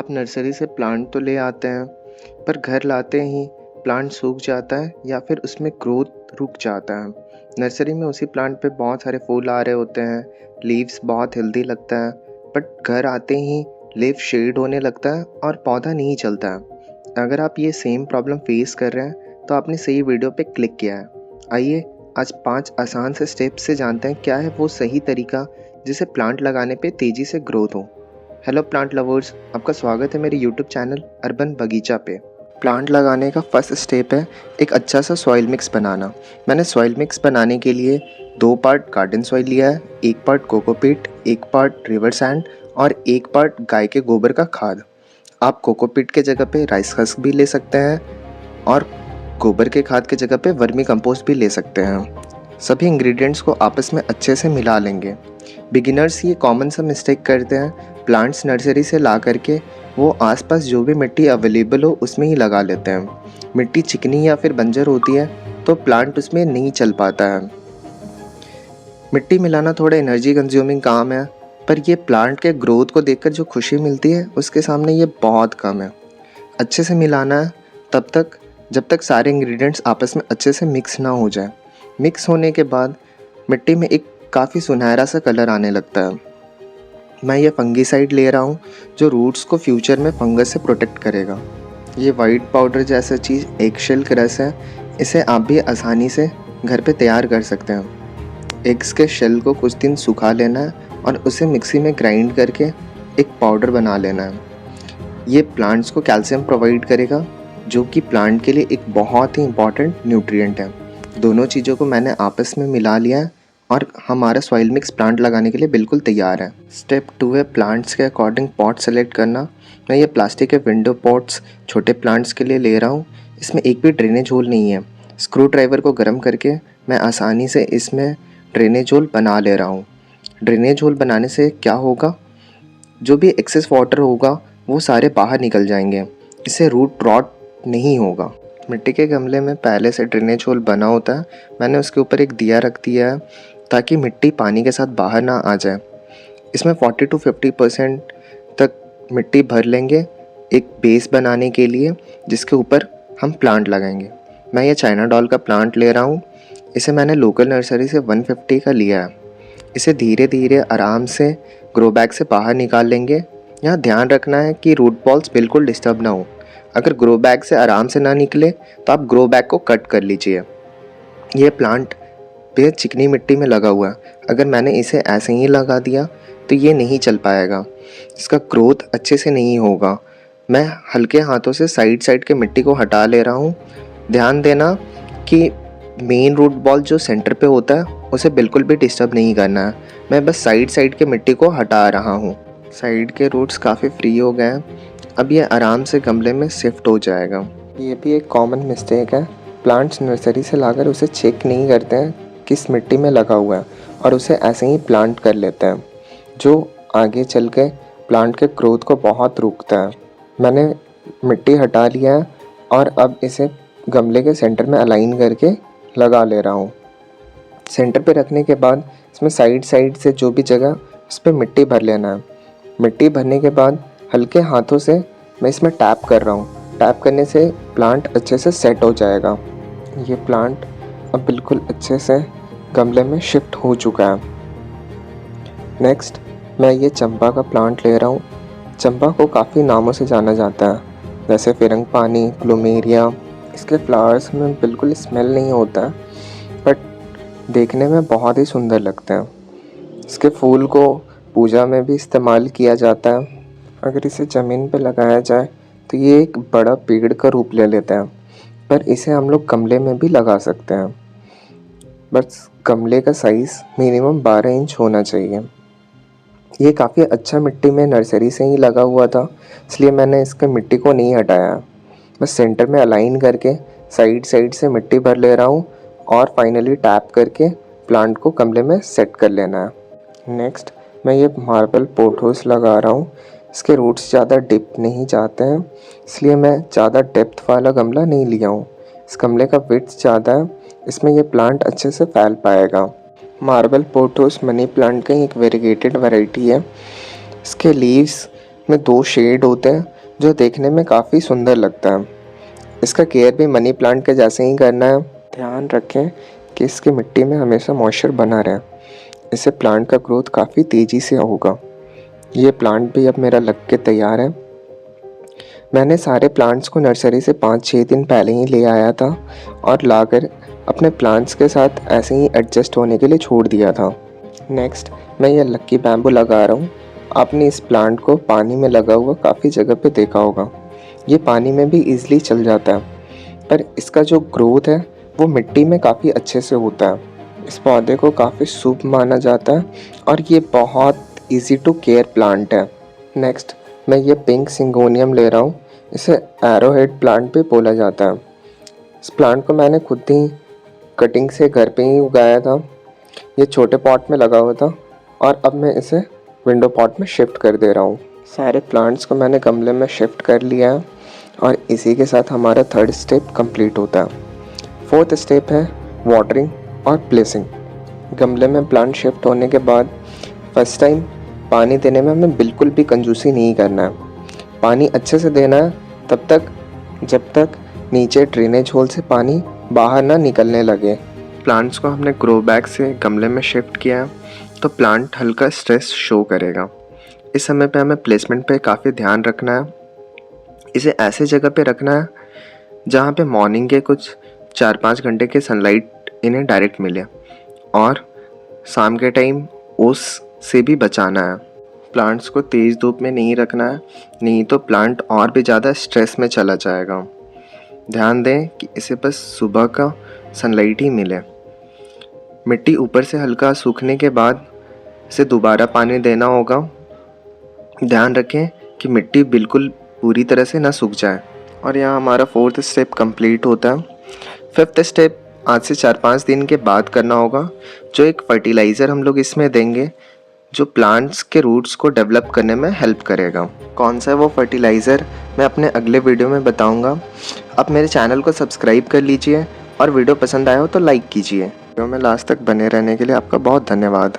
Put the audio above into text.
आप नर्सरी से प्लांट तो ले आते हैं, पर घर लाते ही प्लांट सूख जाता है या फिर उसमें ग्रोथ रुक जाता है। नर्सरी में उसी प्लांट पे बहुत सारे फूल आ रहे होते हैं, लीव्स बहुत हेल्दी लगता है, बट घर आते ही लीफ शेड होने लगता है और पौधा नहीं चलता है। अगर आप ये सेम प्रॉब्लम फेस कर रहे हैं तो आपने सही वीडियो पे क्लिक किया है। आइए आज 5 आसान से स्टेप्स से जानते हैं क्या है वो सही तरीका जिसे प्लांट लगाने पे तेज़ी से ग्रोथ हो। हेलो प्लांट लवर्स, आपका स्वागत है मेरे यूट्यूब चैनल अर्बन बगीचा पे। प्लांट लगाने का फर्स्ट स्टेप है एक अच्छा सा सॉइल मिक्स बनाना। मैंने सॉइल मिक्स बनाने के लिए 2 पार्ट गार्डन सॉइल लिया है, 1 part cocopeat, 1 part river sand और 1 पार्ट गाय के गोबर का खाद। आप कोकोपीट के जगह पे राइस हस्क भी ले सकते हैं और गोबर के खाद के जगह पे वर्मी कंपोस्ट भी ले सकते हैं। सभी इंग्रेडिएंट्स को आपस में अच्छे से मिला लेंगे। बिगिनर्स ये कॉमन सा मिस्टेक करते हैं, प्लांट्स नर्सरी से ला करके वो आसपास जो भी मिट्टी अवेलेबल हो उसमें ही लगा लेते हैं। मिट्टी चिकनी या फिर बंजर होती है तो प्लांट उसमें नहीं चल पाता है। मिट्टी मिलाना थोड़ा एनर्जी कंज्यूमिंग काम है, पर ये प्लांट के ग्रोथ को देखकर जो खुशी मिलती है उसके सामने ये बहुत कम है। अच्छे से मिलाना है तब तक जब तक सारे इंग्रेडिएंट्स आपस में अच्छे से मिक्स ना हो जाए। मिक्स होने के बाद मिट्टी में एक काफ़ी सुनहरा सा कलर आने लगता है। मैं ये फंगीसाइड ले रहा हूँ जो रूट्स को फ्यूचर में फंगस से प्रोटेक्ट करेगा। ये वाइट पाउडर जैसा चीज़ एगशेल क्रश है, इसे आप भी आसानी से घर पे तैयार कर सकते हैं। एग्स के शेल को कुछ दिन सुखा लेना है और उसे मिक्सी में ग्राइंड करके एक पाउडर बना लेना है। ये प्लांट्स को कैल्शियम प्रोवाइड करेगा जो कि प्लांट के लिए एक बहुत ही इम्पॉर्टेंट न्यूट्रिएंट है। दोनों चीज़ों को मैंने आपस में मिला लिया है और हमारा सॉइल मिक्स प्लांट लगाने के लिए बिल्कुल तैयार है। स्टेप 2 है प्लांट्स के अकॉर्डिंग पॉट सेलेक्ट करना। मैं ये प्लास्टिक के विंडो पॉट्स छोटे प्लांट्स के लिए ले रहा हूँ। इसमें एक भी ड्रेनेज होल नहीं है। स्क्रू ड्राइवर को गर्म करके मैं आसानी से इसमें ड्रेनेज होल बना ले रहा हूँ। ड्रेनेज होल बनाने से क्या होगा, जो भी एक्सेस वाटर होगा वो सारे बाहर निकल जाएंगे। इससे रूट रॉट नहीं होगा। मिट्टी के गमले में पहले से ड्रेनेज होल बना होता है। मैंने उसके ऊपर एक दिया रख दिया है ताकि मिट्टी पानी के साथ बाहर ना आ जाए। इसमें 40 to 50% तक मिट्टी भर लेंगे एक बेस बनाने के लिए, जिसके ऊपर हम प्लांट लगाएंगे। मैं ये चाइना डॉल का प्लांट ले रहा हूँ। इसे मैंने लोकल नर्सरी से 150 का लिया है। इसे धीरे धीरे आराम से ग्रो बैग से बाहर निकाल लेंगे। यहाँ ध्यान रखना है कि रूट बॉल्स बिल्कुल डिस्टर्ब ना हो। अगर ग्रो बैग से आराम से ना निकले तो आप ग्रो बैग को कट कर लीजिए। ये प्लांट बेहद चिकनी मिट्टी में लगा हुआ है। अगर मैंने इसे ऐसे ही लगा दिया तो ये नहीं चल पाएगा, इसका ग्रोथ अच्छे से नहीं होगा। मैं हल्के हाथों से साइड साइड के मिट्टी को हटा ले रहा हूँ। ध्यान देना कि मेन रूट बॉल जो सेंटर पे होता है उसे बिल्कुल भी डिस्टर्ब नहीं करना है। मैं बस साइड साइड के मिट्टी को हटा रहा हूँ। साइड के रूट्स काफ़ी फ्री हो गए हैं। अब ये आराम से गमले में शिफ्ट हो जाएगा। ये भी एक कॉमन मिस्टेक है, प्लांट्स नर्सरी से लाकर उसे चेक नहीं करते हैं किस मिट्टी में लगा हुआ है और उसे ऐसे ही प्लांट कर लेते हैं, जो आगे चल के प्लांट के ग्रोथ को बहुत रोकता है। मैंने मिट्टी हटा लिया है और अब इसे गमले के सेंटर में अलाइन करके लगा ले रहा हूँ। सेंटर पे रखने के बाद इसमें साइड साइड से जो भी जगह उस पर मिट्टी भर लेना है। मिट्टी भरने के बाद हल्के हाथों से मैं इसमें टैप कर रहा हूँ। टैप करने से प्लांट अच्छे से सेट हो जाएगा। ये प्लांट अब बिल्कुल अच्छे से गमले में शिफ्ट हो चुका है। नेक्स्ट मैं ये चंपा का प्लांट ले रहा हूँ। चंपा को काफ़ी नामों से जाना जाता है, जैसे फिरंग पानी, प्लूमेरिया। इसके फ्लावर्स में बिल्कुल स्मेल नहीं होता, बट देखने में बहुत ही सुंदर लगते हैं। इसके फूल को पूजा में भी इस्तेमाल किया जाता है। अगर इसे ज़मीन पे लगाया जाए तो ये एक बड़ा पेड़ का रूप ले लेता है, पर इसे हम लोग गमले में भी लगा सकते हैं। बस गमले का साइज़ मिनिमम 12 इंच होना चाहिए। ये काफ़ी अच्छा मिट्टी में नर्सरी से ही लगा हुआ था, इसलिए मैंने इसके मिट्टी को नहीं हटाया। बस सेंटर में अलाइन करके साइड साइड से मिट्टी भर ले रहा हूँ और फाइनली टैप करके प्लांट को गमले में सेट कर लेना है। नेक्स्ट मैं ये मार्बल पोथोस लगा रहा हूँ। इसके रूट्स ज़्यादा डिप नहीं जाते हैं, इसलिए मैं ज़्यादा डेप्थ वाला गमला नहीं लिया हूँ। इस गमले का विड्थ ज़्यादा है, इसमें यह प्लांट अच्छे से फैल पाएगा। मार्बल पोथोस मनी प्लांट का एक वेरीगेटेड वैरायटी है। इसके लीव्स में 2 शेड होते हैं, जो देखने में काफ़ी सुंदर लगता है। इसका केयर भी मनी प्लांट के जैसे ही करना है। ध्यान रखें कि इसकी मिट्टी में हमेशा मॉइस्चर बना रहे, इससे प्लांट का ग्रोथ काफ़ी तेज़ी से होगा। ये प्लांट भी अब मेरा लग के तैयार है। मैंने सारे प्लांट्स को नर्सरी से 5-6 दिन पहले ही ले आया था और लाकर अपने प्लांट्स के साथ ऐसे ही एडजस्ट होने के लिए छोड़ दिया था। नेक्स्ट मैं ये लक्की बैम्बू लगा रहा हूँ। आपने इस प्लांट को पानी में लगा हुआ काफ़ी जगह पे देखा होगा। ये पानी में भी ईज़िली चल जाता है, पर इसका जो ग्रोथ है वो मिट्टी में काफ़ी अच्छे से होता है। इस पौधे को काफ़ी शुभ माना जाता है और ये बहुत ईजी टू केयर प्लांट है। नेक्स्ट मैं ये पिंक सिंगोनियम ले रहा हूँ। इसे एरोहेड प्लांट भी बोला जाता है। इस प्लांट को मैंने खुद ही कटिंग से घर पे ही उगाया था। ये छोटे पॉट में लगा हुआ था और अब मैं इसे विंडो पॉट में शिफ्ट कर दे रहा हूँ। सारे प्लांट्स को मैंने गमले में शिफ्ट कर लिया है और इसी के साथ हमारा 3rd स्टेप कंप्लीट होता है। 4th स्टेप है वाटरिंग और प्लेसिंग। गमले में प्लांट शिफ्ट होने के बाद फर्स्ट टाइम पानी देने में हमें बिल्कुल भी कंजूसी नहीं करना है। पानी अच्छे से देना है तब तक जब तक नीचे ड्रेनेज होल से पानी बाहर ना निकलने लगे। प्लांट्स को हमने ग्रो बैग से गमले में शिफ्ट किया है तो प्लांट हल्का स्ट्रेस शो करेगा। इस समय पे हमें प्लेसमेंट पे काफ़ी ध्यान रखना है। इसे ऐसे जगह पे रखना है जहाँ पे मॉर्निंग के कुछ 4-5 घंटे के सनलाइट इन्हें डायरेक्ट मिले और शाम के टाइम ओस से भी बचाना है। प्लांट्स को तेज़ धूप में नहीं रखना है, नहीं तो प्लांट और भी ज़्यादा स्ट्रेस में चला जाएगा। ध्यान दें कि इसे बस सुबह का सनलाइट ही मिले। मिट्टी ऊपर से हल्का सूखने के बाद इसे दोबारा पानी देना होगा। ध्यान रखें कि मिट्टी बिल्कुल पूरी तरह से ना सूख जाए। और यहाँ हमारा 4th स्टेप कंप्लीट होता है। 5th स्टेप आज से 4-5 दिन के बाद करना होगा। जो एक फर्टिलाइज़र हम लोग इसमें देंगे जो प्लांट्स के रूट्स को डेवलप करने में हेल्प करेगा। कौन सा है वो फर्टिलाइज़र मैं अपने अगले वीडियो में बताऊंगा। आप मेरे चैनल को सब्सक्राइब कर लीजिए और वीडियो पसंद आया हो तो लाइक कीजिए। वीडियो में लास्ट तक बने रहने के लिए आपका बहुत धन्यवाद।